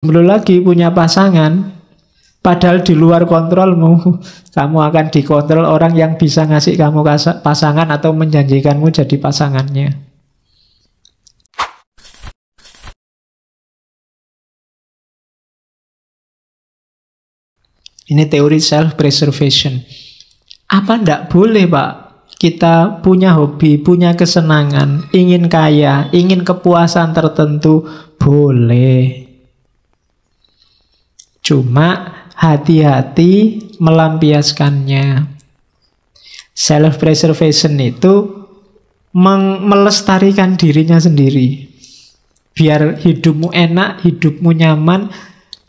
jomblo lagi, punya pasangan, padahal di luar kontrolmu. Kamu akan dikontrol orang yang bisa ngasih kamu pasangan atau menjanjikanmu jadi pasangannya. Ini teori self-preservation. Apa ndak boleh, Pak? Kita punya hobi, punya kesenangan, ingin kaya, ingin kepuasan tertentu, boleh. Cuma hati-hati melampiaskannya. Self-preservation itu melestarikan dirinya sendiri. Biar hidupmu enak, hidupmu nyaman,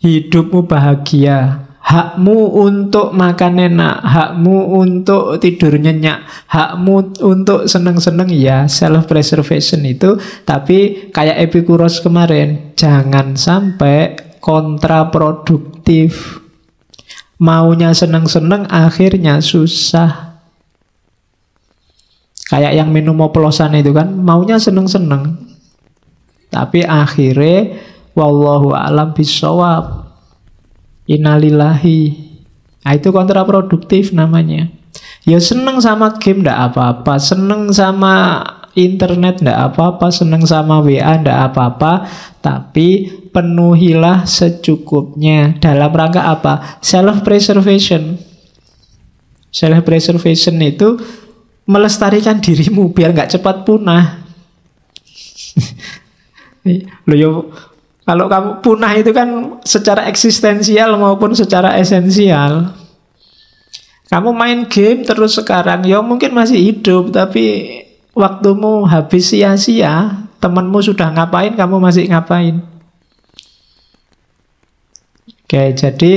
hidupmu bahagia. Hakmu untuk makan enak, hakmu untuk tidur nyenyak, hakmu untuk seneng-seneng, ya self-preservation itu. Tapi kayak Epikuros kemarin, jangan sampai kontraproduktif. Maunya seneng-seneng akhirnya susah. Kayak yang minum oplosan itu kan, maunya seneng-seneng, tapi akhirnya wallahu a'lam bishawab, innalillahi. Nah, itu kontraproduktif namanya. Ya seneng sama game ndak apa-apa, seneng sama internet ndak apa-apa, seneng sama WA ndak apa-apa, tapi penuhilah secukupnya. Dalam rangka apa? Self-preservation. Self-preservation itu melestarikan dirimu biar nggak cepat punah. Loh yo, kalau kamu punah itu kan secara eksistensial maupun secara esensial. Kamu main game terus sekarang, ya mungkin masih hidup, tapi waktumu habis sia-sia. Temanmu sudah ngapain, kamu masih ngapain. Oke, jadi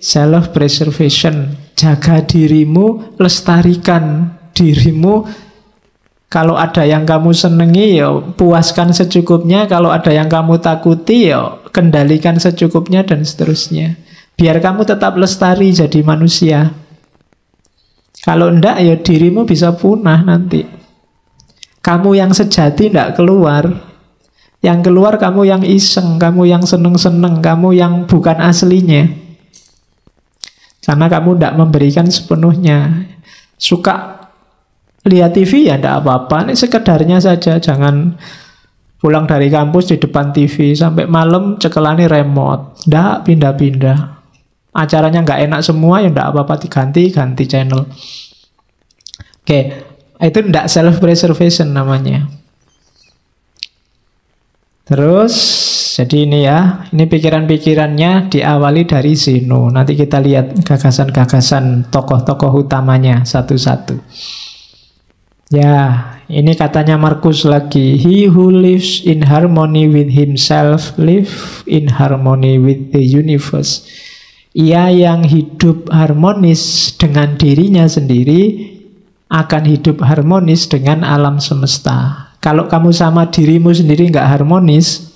self-preservation. Jaga dirimu, lestarikan dirimu. Kalau ada yang kamu senengi, ya puaskan secukupnya. Kalau ada yang kamu takuti, ya kendalikan secukupnya, dan seterusnya. Biar kamu tetap lestari jadi manusia. Kalau enggak, ya dirimu bisa punah nanti. Kamu yang sejati enggak keluar. Yang keluar kamu yang iseng, kamu yang seneng-seneng, kamu yang bukan aslinya. Karena kamu enggak memberikan sepenuhnya. Suka lihat TV ya enggak apa-apa, ini sekedarnya saja. Jangan pulang dari kampus di depan TV sampai malam cekelani remote, enggak pindah-pindah. Acaranya enggak enak semua ya enggak apa-apa, ganti channel. Oke, itu enggak self-preservation namanya. Terus, jadi ini ya, ini pikiran-pikirannya diawali dari Zeno. Nanti kita lihat gagasan-gagasan tokoh-tokoh utamanya satu-satu. Ya, ini katanya Marcus lagi. He who lives in harmony with himself live in harmony with the universe. Ia yang hidup harmonis dengan dirinya sendiri akan hidup harmonis dengan alam semesta. Kalau kamu sama dirimu sendiri nggak harmonis,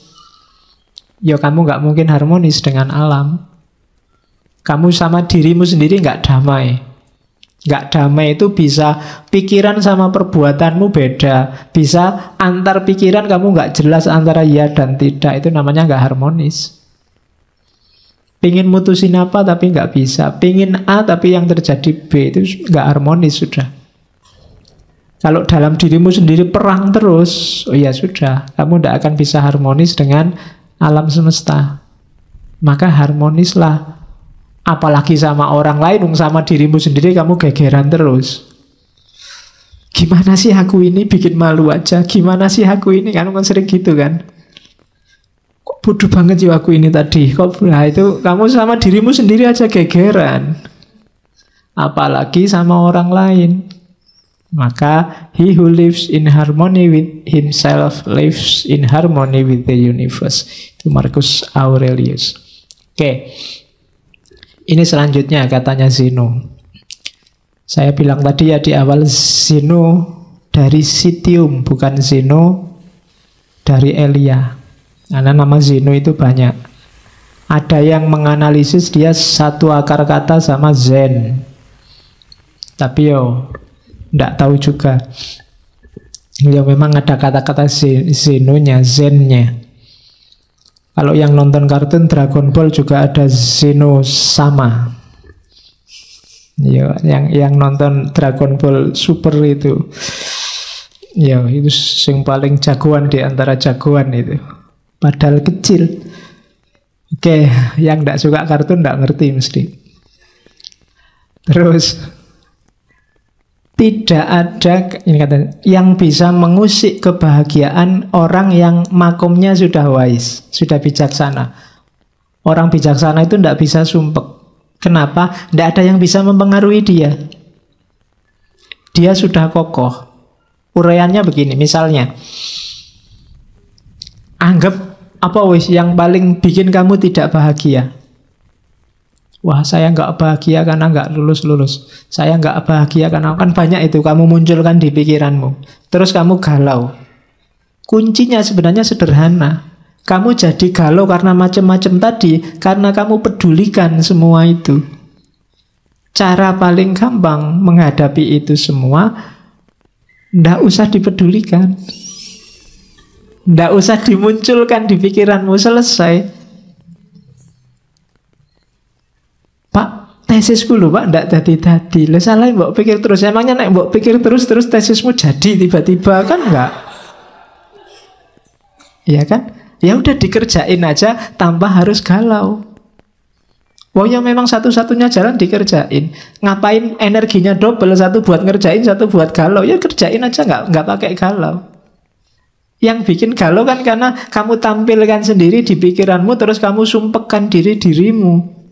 ya kamu nggak mungkin harmonis dengan alam. Kamu sama dirimu sendiri nggak damai. Nggak damai itu bisa pikiran sama perbuatanmu beda. Bisa antar pikiran kamu nggak jelas antara ya dan tidak. Itu namanya nggak harmonis. Pingin mutusin apa tapi nggak bisa. Pingin A tapi yang terjadi B, itu nggak harmonis sudah. Kalau dalam dirimu sendiri perang terus, oh ya sudah, kamu tidak akan bisa harmonis dengan alam semesta. Maka harmonislah. Apalagi sama orang lain, sama dirimu sendiri kamu gegeran terus. Gimana sih aku ini, bikin malu aja. Gimana sih aku ini, kan sering gitu kan. Kok bodoh banget ya aku ini tadi. Nah itu kamu sama dirimu sendiri aja gegeran. Apalagi sama orang lain. Maka he who lives in harmony with himself lives in harmony with the universe. Itu Marcus Aurelius. Oke. Ini selanjutnya katanya Zeno. Saya bilang tadi ya di awal, Zeno dari Citium, bukan Zeno dari Elia. Karena nama Zeno itu banyak. Ada yang menganalisis dia satu akar kata sama Zen. Tapi yo nggak tahu juga. Ya memang ada kata-kata Zenonya, Zennya. Kalau yang nonton kartun Dragon Ball juga ada Zeno sama. Ya, yang nonton Dragon Ball Super itu. Ya, itu yang paling jagoan di antara jagoan itu. Padahal kecil. Oke, yang tidak suka kartun tidak ngerti mesti. Terus tidak ada ini katanya, yang bisa mengusik kebahagiaan orang yang makomnya sudah wise, sudah bijaksana. Orang bijaksana itu tidak bisa sumpek. Kenapa? Tidak ada yang bisa mempengaruhi dia. Dia sudah kokoh. Uraiannya begini, misalnya, anggap apa wis yang paling bikin kamu tidak bahagia? Wah, saya nggak bahagia karena nggak lulus-lulus. Saya nggak bahagia karena kan banyak itu kamu munculkan di pikiranmu. Terus kamu galau. Kuncinya sebenarnya sederhana. Kamu jadi galau karena macam-macam tadi, karena kamu pedulikan semua itu. Cara paling gampang menghadapi itu semua, nggak usah dipedulikan. Nggak usah dimunculkan di pikiranmu, selesai. Pak, tesisku lho Pak, ndak dadi-dadi. Lah salah mbok pikir terus. Emangnya nek mbok pikir terus tesismu jadi tiba-tiba, kan enggak? Iya kan? Ya udah dikerjain aja tanpa harus galau. Oh ya memang satu-satunya jalan dikerjain. Ngapain energinya double, satu buat ngerjain, satu buat galau. Ya kerjain aja, nggak pakai galau. Yang bikin galau kan karena kamu tampilkan sendiri di pikiranmu, terus kamu sumpekkan dirimu.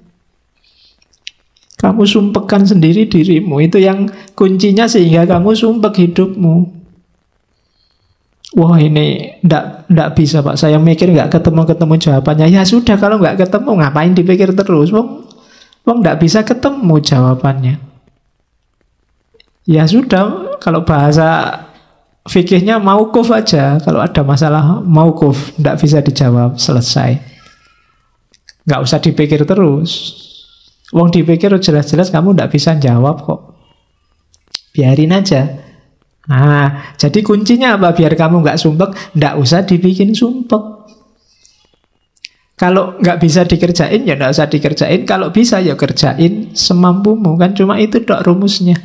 Kamu sumpekkan sendiri dirimu. Itu yang kuncinya sehingga kamu sumpek hidupmu. Wah ini ndak bisa Pak, saya mikir nggak ketemu jawabannya. Ya sudah, kalau nggak ketemu ngapain dipikir terus? Wong ndak bisa ketemu jawabannya. Ya sudah, kalau bahasa fikihnya mauquf aja. Kalau ada masalah mauquf, ndak bisa dijawab, selesai. Nggak usah dipikir terus. Wong dipikir jelas-jelas kamu ndak bisa jawab kok. Biarin aja. Nah, jadi kuncinya apa? Biar kamu nggak sumpek, ndak usah dibikin sumpek. Kalau nggak bisa dikerjain, ya ndak usah dikerjain. Kalau bisa, ya kerjain semampumu. Kan cuma itu dok rumusnya.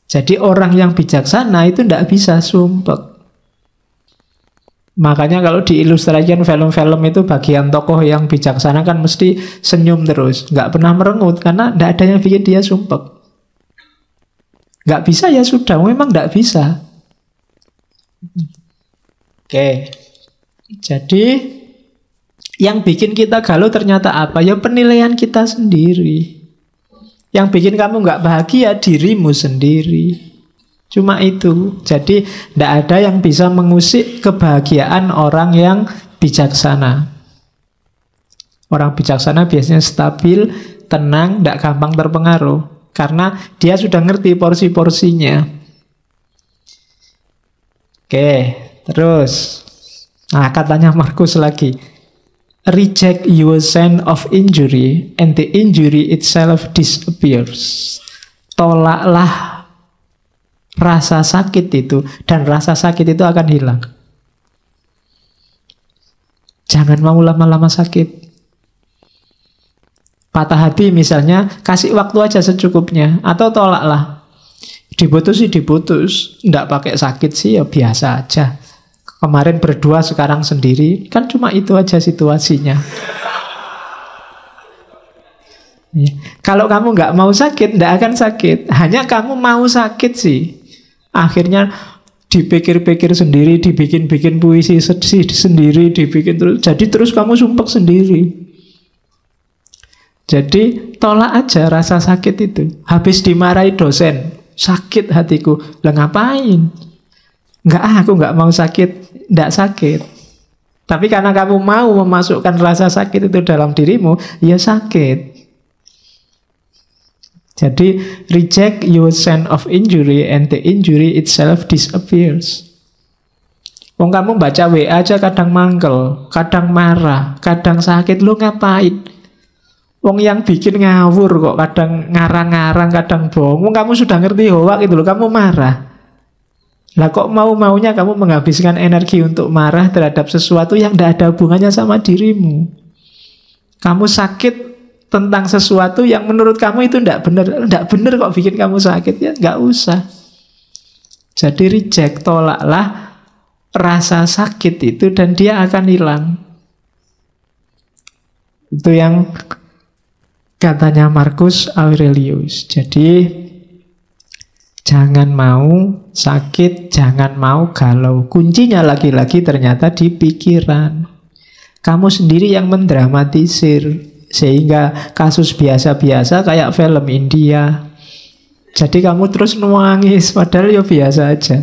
Jadi orang yang bijaksana itu ndak bisa sumpek. Makanya kalau diilustrasikan film-film itu bagian tokoh yang bijaksana kan mesti senyum terus, nggak pernah merengut karena ndak ada yang bikin dia sumpek. Nggak bisa ya sudah, memang nggak bisa. Oke, jadi yang bikin kita galau ternyata apa? Ya penilaian kita sendiri. Yang bikin kamu nggak bahagia dirimu sendiri. Cuma itu. Jadi tidak ada yang bisa mengusik kebahagiaan orang yang bijaksana. Orang bijaksana biasanya stabil, tenang, tidak gampang terpengaruh. Karena dia sudah ngerti porsi-porsinya. Oke, terus. Nah, katanya Markus lagi. Reject your sense of injury and the injury itself disappears. Tolaklah rasa sakit itu, dan rasa sakit itu akan hilang. Jangan mau lama-lama sakit. Patah hati misalnya, kasih waktu aja secukupnya. Atau tolaklah. Diputus sih diputus, nggak pakai sakit sih ya biasa aja. Kemarin berdua, sekarang sendiri. Kan cuma itu aja situasinya. Ya. Kalau kamu nggak mau sakit, nggak akan sakit. Hanya kamu mau sakit sih. Akhirnya dipikir-pikir sendiri, dibikin-bikin puisi sendiri, dibikin terus. Jadi terus kamu sumpek sendiri. Jadi tolak aja rasa sakit itu. Habis dimarahi dosen, sakit hatiku. Lah ngapain? Aku nggak mau sakit. Nggak sakit. Tapi karena kamu mau memasukkan rasa sakit itu dalam dirimu, ya sakit. Jadi reject your sense of injury and the injury itself disappears. Wong kamu baca WA aja kadang mangkel, kadang marah, kadang sakit. Lu ngapain? Wong yang bikin ngawur kok, kadang ngarang-ngarang, kadang bohong. Wong kamu sudah ngerti hoak itu loh, kamu marah. Lah kok mau-maunya kamu menghabiskan energi untuk marah terhadap sesuatu yang tidak ada hubungannya sama dirimu. Kamu sakit tentang sesuatu yang menurut kamu itu tidak benar. Tidak benar kok bikin kamu sakit, ya nggak usah. Jadi reject, tolaklah rasa sakit itu dan dia akan hilang. Itu yang katanya Marcus Aurelius. Jadi jangan mau sakit, jangan mau galau. Kuncinya lagi-lagi ternyata di pikiran. Kamu sendiri yang mendramatisir sehingga kasus biasa-biasa kayak film India. Jadi kamu terus nangis padahal ya biasa aja.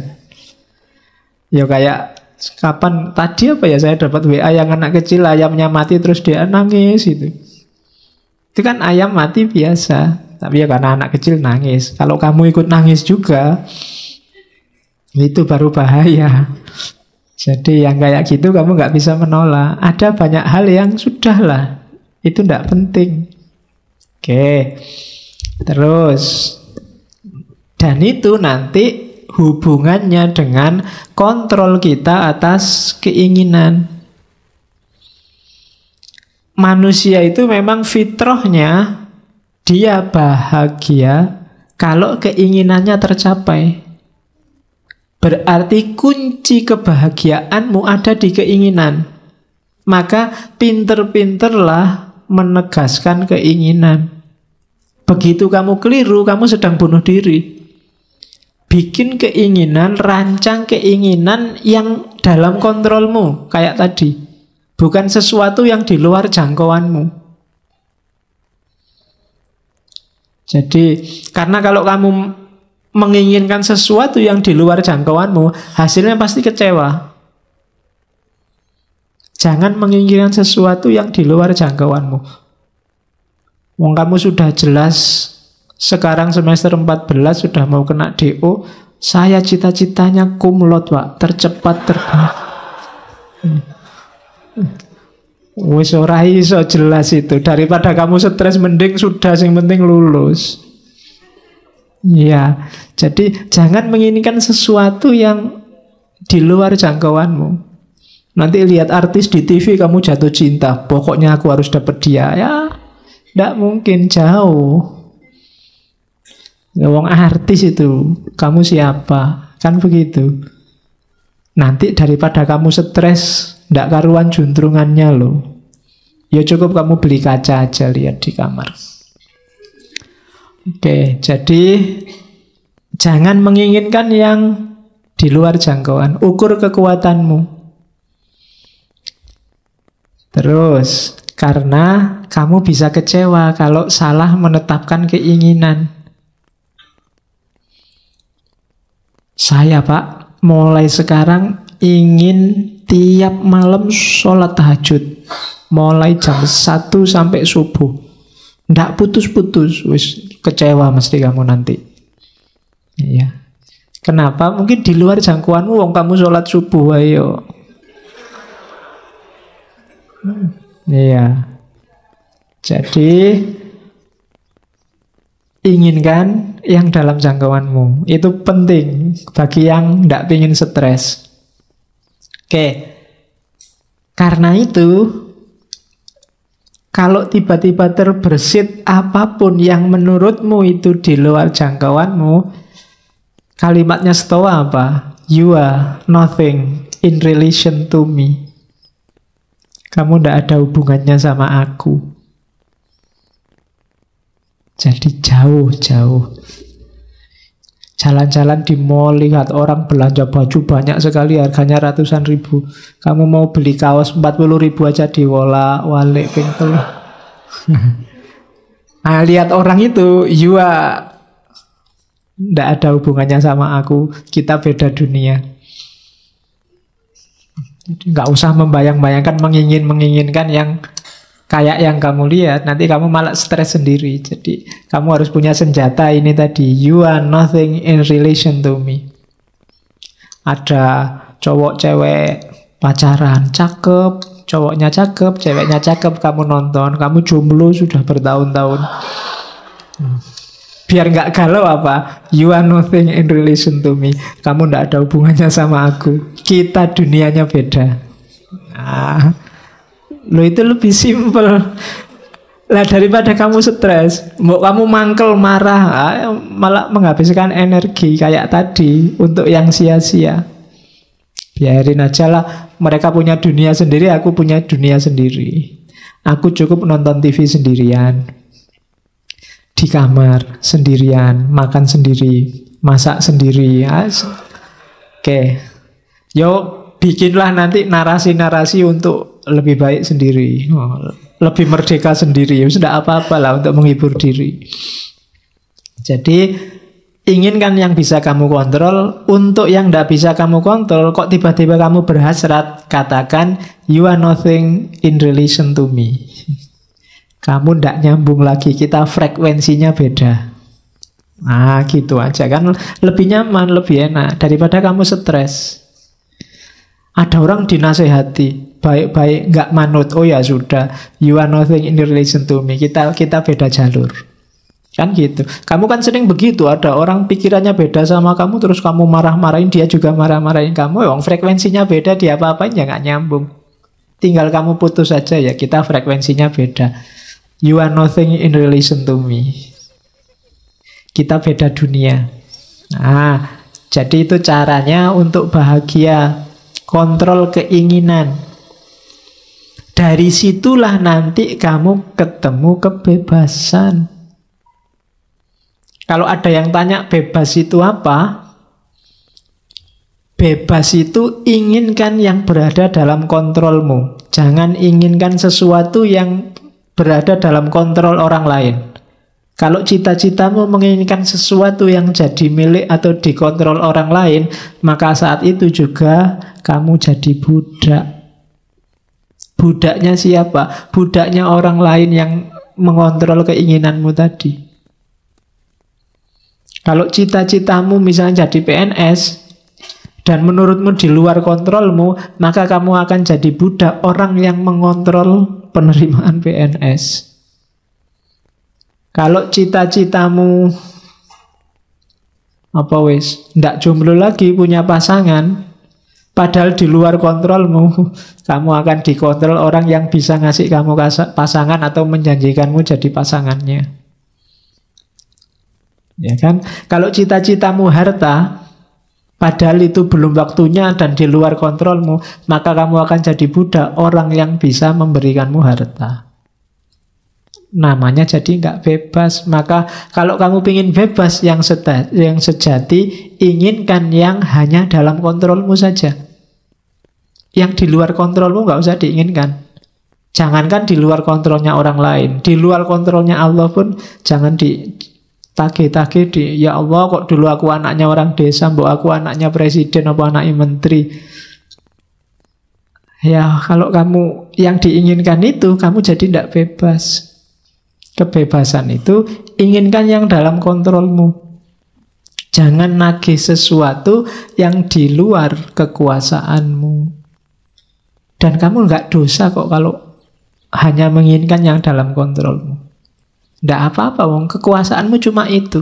Ya kayak kapan tadi apa ya, saya dapat WA yang anak kecil ayamnya mati terus dia nangis itu. Itu kan ayam mati biasa, tapi ya karena anak kecil nangis. Kalau kamu ikut nangis juga, itu baru bahaya. Jadi yang kayak gitu kamu nggak bisa menolak. Ada banyak hal yang sudahlah, itu tidak penting. Oke, terus dan itu nanti hubungannya dengan kontrol kita atas keinginan. Manusia itu memang fitrahnya dia bahagia kalau keinginannya tercapai. Berarti kunci kebahagiaanmu ada di keinginan. Maka pinter-pinterlah menegaskan keinginan. Begitu kamu keliru, kamu sedang bunuh diri. Bikin keinginan, rancang keinginan yang dalam kontrolmu, kayak tadi. Bukan sesuatu yang di luar jangkauanmu. Jadi, karena kalau kamu menginginkan sesuatu yang di luar jangkauanmu, hasilnya pasti kecewa. Jangan menginginkan sesuatu yang di luar jangkauanmu. Wong kamu sudah jelas sekarang semester 14 sudah mau kena DO, saya cita-citanya cum laude, Pak, tercepat terbang. Wis ora iso jelas itu. Daripada kamu stres mending sudah sing penting lulus. Ya, jadi jangan menginginkan sesuatu yang di luar jangkauanmu. Nanti lihat artis di TV kamu jatuh cinta, pokoknya aku harus dapat dia. Ya, tidak mungkin, jauh. Ya, wong artis itu, kamu siapa? Kan begitu. Nanti daripada kamu stres, ndak karuan juntrungannya loh. Ya cukup kamu beli kaca aja, lihat di kamar. Oke, jadi jangan menginginkan yang di luar jangkauan. Ukur kekuatanmu. Terus, karena kamu bisa kecewa kalau salah menetapkan keinginan. Saya, Pak, mulai sekarang ingin tiap malam sholat tahajud. Mulai jam 1 sampai subuh. Nggak putus-putus. Wis kecewa mesti kamu nanti. Iya. Kenapa? Mungkin di luar jangkauanmu, wong kamu sholat subuh, ayo. Iya. Jadi inginkan yang dalam jangkauanmu. Itu penting bagi yang tidak ingin stres. Oke. Karena itu, kalau tiba-tiba terbersit apapun yang menurutmu itu di luar jangkauanmu, kalimatnya Stoa apa? You are nothing in relation to me. Kamu tidak ada hubungannya sama aku. Jadi jauh-jauh. Jalan-jalan di mall, lihat orang belanja baju banyak sekali, harganya ratusan ribu. Kamu mau beli kaos 40.000 aja diwolak-walik pintu. Nah, lihat orang itu, you are tidak ada hubungannya sama aku. Kita beda dunia. Nggak usah membayang-bayangkan, menginginkan yang kayak yang kamu lihat. Nanti kamu malah stres sendiri. Jadi kamu harus punya senjata ini tadi. You are nothing in relation to me. Ada cowok cewek pacaran, cakep, cowoknya cakep, ceweknya cakep, kamu nonton, kamu jomblo sudah bertahun-tahun. Biar nggak galau apa? You are nothing in relation to me. Kamu nggak ada hubungannya sama aku. Kita dunianya beda. Nah, lo itu lebih simpel. Lah daripada kamu stres, mau kamu mangkel marah, malah menghabiskan energi kayak tadi untuk yang sia-sia. Biarin aja lah. Mereka punya dunia sendiri, aku punya dunia sendiri. Aku cukup nonton TV sendirian, di kamar sendirian, makan sendiri, masak sendiri. Oke. Yuk bikinlah nanti narasi-narasi untuk lebih baik sendiri, lebih merdeka sendiri. Ya sudah apa-apa lah untuk menghibur diri. Jadi inginkan yang bisa kamu kontrol. Untuk yang tidak bisa kamu kontrol, kok tiba-tiba kamu berhasrat, katakan you are nothing in relation to me. Kamu tidak nyambung lagi, kita frekuensinya beda. Nah gitu aja kan, lebih nyaman, lebih enak daripada kamu stres. Ada orang dinasehati baik-baik nggak manut, oh ya sudah, you are nothing in relation to me, kita beda jalur. Kan gitu. Kamu kan sering begitu, ada orang pikirannya beda sama kamu, terus kamu marah-marahin, dia juga marah-marahin kamu. Yang frekuensinya beda, dia apa-apain ya nggak nyambung. Tinggal kamu putus saja, ya kita frekuensinya beda. You are nothing in relation to me. Kita beda dunia. Nah, jadi itu caranya untuk bahagia. Kontrol keinginan. Dari situlah nanti kamu ketemu kebebasan. Kalau ada yang tanya bebas itu apa? Bebas itu inginkan yang berada dalam kontrolmu. Jangan inginkan sesuatu yang berada dalam kontrol orang lain. Kalau cita-citamu menginginkan sesuatu yang jadi milik atau dikontrol orang lain, maka saat itu juga kamu jadi budak. Budaknya siapa? Budaknya orang lain yang mengontrol keinginanmu tadi. Kalau cita-citamu misalnya jadi PNS dan menurutmu di luar kontrolmu, maka kamu akan jadi budak orang yang mengontrol penerimaan PNS. Kalau cita-citamu ndak jomblo lagi, punya pasangan, padahal di luar kontrolmu, kamu akan dikontrol orang yang bisa ngasih kamu pasangan atau menjanjikanmu jadi pasangannya. Ya kan? Kalau cita-citamu harta, padahal itu belum waktunya dan di luar kontrolmu, maka kamu akan jadi budak orang yang bisa memberikanmu harta. Namanya jadi nggak bebas. Maka kalau kamu ingin bebas yang sejati, inginkan yang hanya dalam kontrolmu saja. Yang di luar kontrolmu nggak usah diinginkan. Jangankan di luar kontrolnya orang lain, di luar kontrolnya Allah pun jangan ditagih-tagih ya Allah kok dulu aku anaknya orang desa, mbok aku anaknya presiden apa anaknya menteri. Ya kalau kamu yang diinginkan itu, kamu jadi tidak bebas. Kebebasan itu inginkan yang dalam kontrolmu. Jangan nagih sesuatu yang di luar kekuasaanmu. Dan kamu nggak dosa kok kalau hanya menginginkan yang dalam kontrolmu. Nggak apa-apa, kekuasaanmu cuma itu.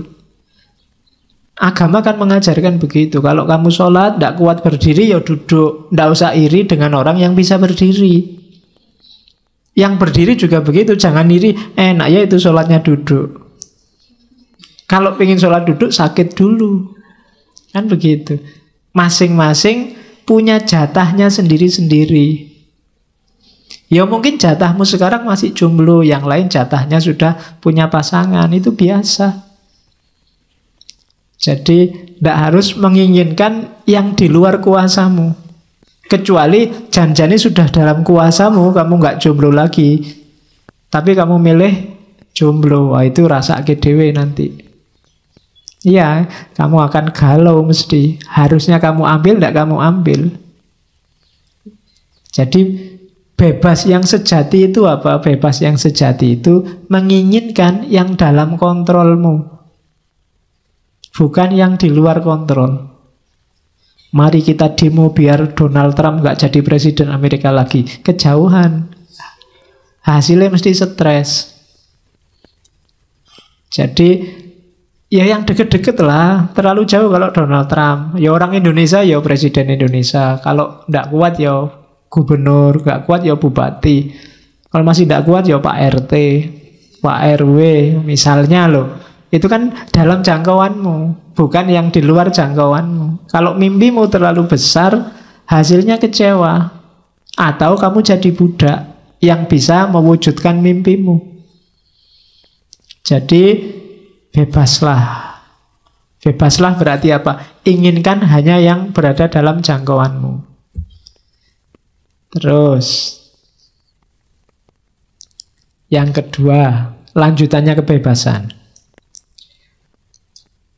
Agama kan mengajarkan begitu. Kalau kamu sholat nggak kuat berdiri, ya duduk. Nggak usah iri dengan orang yang bisa berdiri. Yang berdiri juga begitu, jangan iri, enak ya itu sholatnya duduk. Kalau pengen sholat duduk, sakit dulu. Kan begitu. Masing-masing punya jatahnya sendiri-sendiri. Ya mungkin jatahmu sekarang masih jomblo, yang lain jatahnya sudah punya pasangan, itu biasa. Jadi tidak harus menginginkan yang di luar kuasamu. Kecuali janjane sudah dalam kuasamu, kamu nggak jomblo lagi, tapi kamu milih jomblo, wah itu rasa dewe nanti. Iya, kamu akan galau mesti. Harusnya kamu ambil, tidak kamu ambil. Jadi bebas yang sejati itu apa? Bebas yang sejati itu menginginkan yang dalam kontrolmu, bukan yang di luar kontrol. Mari kita demo biar Donald Trump nggak jadi presiden Amerika lagi. Kejauhan. Hasilnya mesti stres. Jadi Ya yang deket-deket lah. Terlalu jauh kalau Donald Trump. Ya orang Indonesia ya presiden Indonesia. Kalau nggak kuat ya gubernur, nggak kuat ya bupati. Kalau masih nggak kuat ya Pak RT, Pak RW misalnya loh. Itu kan dalam jangkauanmu, bukan yang di luar jangkauanmu. Kalau mimpimu terlalu besar, hasilnya kecewa. Atau kamu jadi budak yang bisa mewujudkan mimpimu. Jadi bebaslah. Bebaslah berarti apa? Inginkan hanya yang berada dalam jangkauanmu. Terus yang kedua, lanjutannya kebebasan.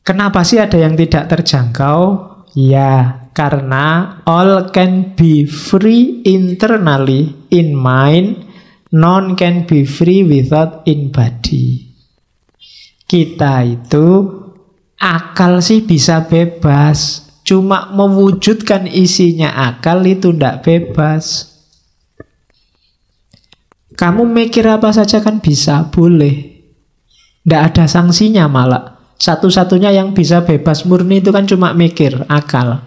Kenapa sih ada yang tidak terjangkau? Ya, karena all can be free internally in mind, none can be free without in body. Kita itu akal sih bisa bebas, cuma mewujudkan isinya akal itu tidak bebas. Kamu mikir apa saja kan bisa, boleh. Tidak ada sanksinya malah. Satu-satunya yang bisa bebas murni itu kan cuma mikir, akal.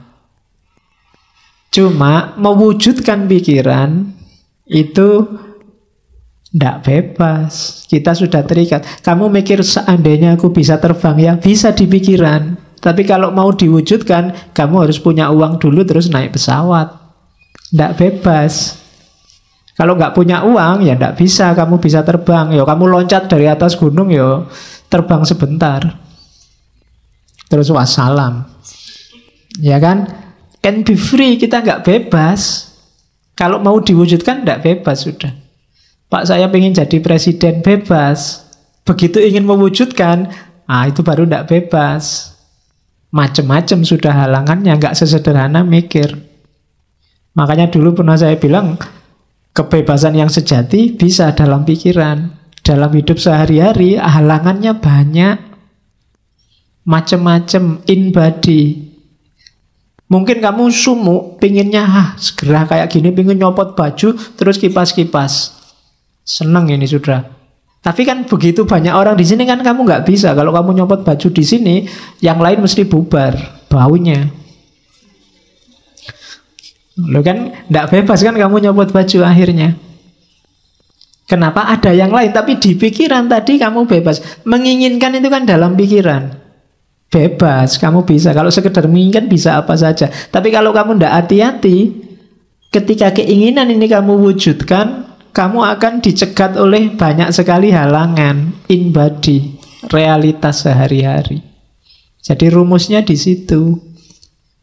Cuma mewujudkan pikiran itu tidak bebas. Kita sudah terikat. Kamu mikir seandainya aku bisa terbang, ya bisa di pikiran. Tapi kalau mau diwujudkan, kamu harus punya uang dulu terus naik pesawat. Tidak bebas. Kalau nggak punya uang, ya tidak bisa. Kamu bisa terbang. Ya kamu loncat dari atas gunung, ya terbang sebentar. Terus wassalam. Ya kan? Can be free, kita nggak bebas. Kalau mau diwujudkan, tidak bebas sudah. Pak, saya ingin jadi presiden, bebas. Begitu ingin mewujudkan, itu baru tidak bebas. Macem-macem sudah halangannya, nggak sesederhana mikir. Makanya dulu pernah saya bilang, kebebasan yang sejati bisa dalam pikiran. Dalam hidup sehari-hari, halangannya banyak. Macem-macem, in body. Mungkin kamu sumuk, pinginnya segera kayak gini, pingin nyopot baju, terus kipas-kipas. Seneng ini sudah. Tapi kan begitu banyak orang di sini kan kamu nggak bisa. Kalau kamu nyopot baju di sini, yang lain mesti bubar baunya. Lo kan nggak bebas kan kamu nyopot baju akhirnya. Kenapa ada yang lain? Tapi di pikiran tadi kamu bebas. Menginginkan itu kan dalam pikiran. Bebas, kamu bisa. Kalau sekedar menginginkan bisa apa saja. Tapi kalau kamu nggak hati-hati, ketika keinginan ini kamu wujudkan, kamu akan dicegat oleh banyak sekali halangan, in body, realitas sehari-hari. Jadi rumusnya di situ.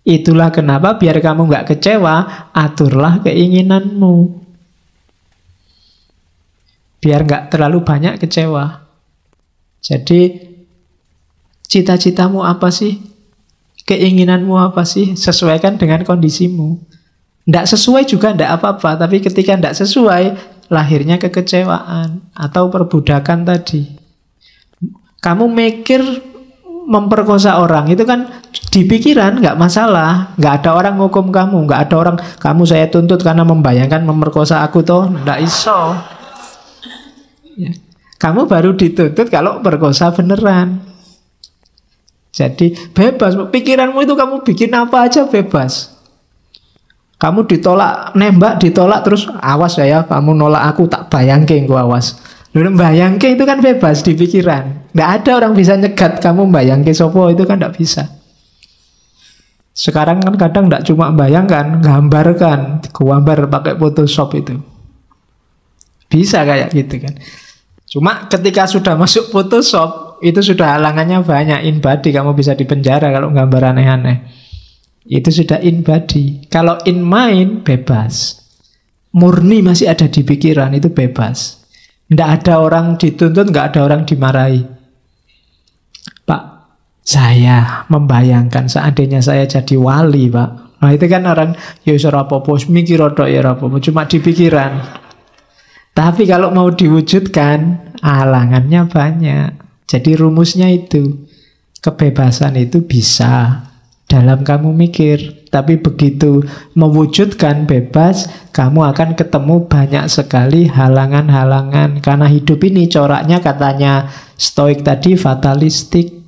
Itulah kenapa biar kamu nggak kecewa, aturlah keinginanmu. Biar nggak terlalu banyak kecewa. Jadi cita-citamu apa sih? Keinginanmu apa sih? Sesuaikan dengan kondisimu. Tidak sesuai juga tidak apa-apa, tapi ketika tidak sesuai, lahirnya kekecewaan atau perbudakan tadi. Kamu mikir memperkosa orang, itu kan di pikiran nggak masalah, nggak ada orang ngukum kamu, nggak ada orang kamu saya tuntut karena membayangkan memperkosa aku toh, nggak iso. Ya. Kamu baru dituntut kalau perkosa beneran. Jadi bebas, pikiranmu itu kamu bikin apa aja bebas. Kamu ditolak, nembak ditolak terus awas ya, kamu nolak aku tak bayangke engko awas. Lho bayangke itu kan bebas di pikiran. Nggak ada orang bisa nyegat kamu bayangke sopo, itu kan nggak bisa. Sekarang kan kadang nggak cuma bayangkan, gambarkan, gambar pakai Photoshop itu. Bisa kayak gitu kan. Cuma ketika sudah masuk Photoshop, itu sudah halangannya banyak, in body, kamu bisa dipenjara kalau gambar aneh-aneh. Itu sudah in body. Kalau in mind, bebas. Murni masih ada di pikiran, itu bebas. Tidak ada orang dituntut, nggak ada orang dimarahi. Pak, saya membayangkan seandainya saya jadi wali, Pak. Nah itu kan orang, ya ora apa-apa, mikir rodok ya ora apa-apa, cuma di pikiran. Tapi kalau mau diwujudkan, halangannya banyak. Jadi rumusnya itu, kebebasan itu bisa dalam kamu mikir, tapi begitu mewujudkan bebas, kamu akan ketemu banyak sekali halangan-halangan. Karena hidup ini coraknya katanya Stoik tadi fatalistik.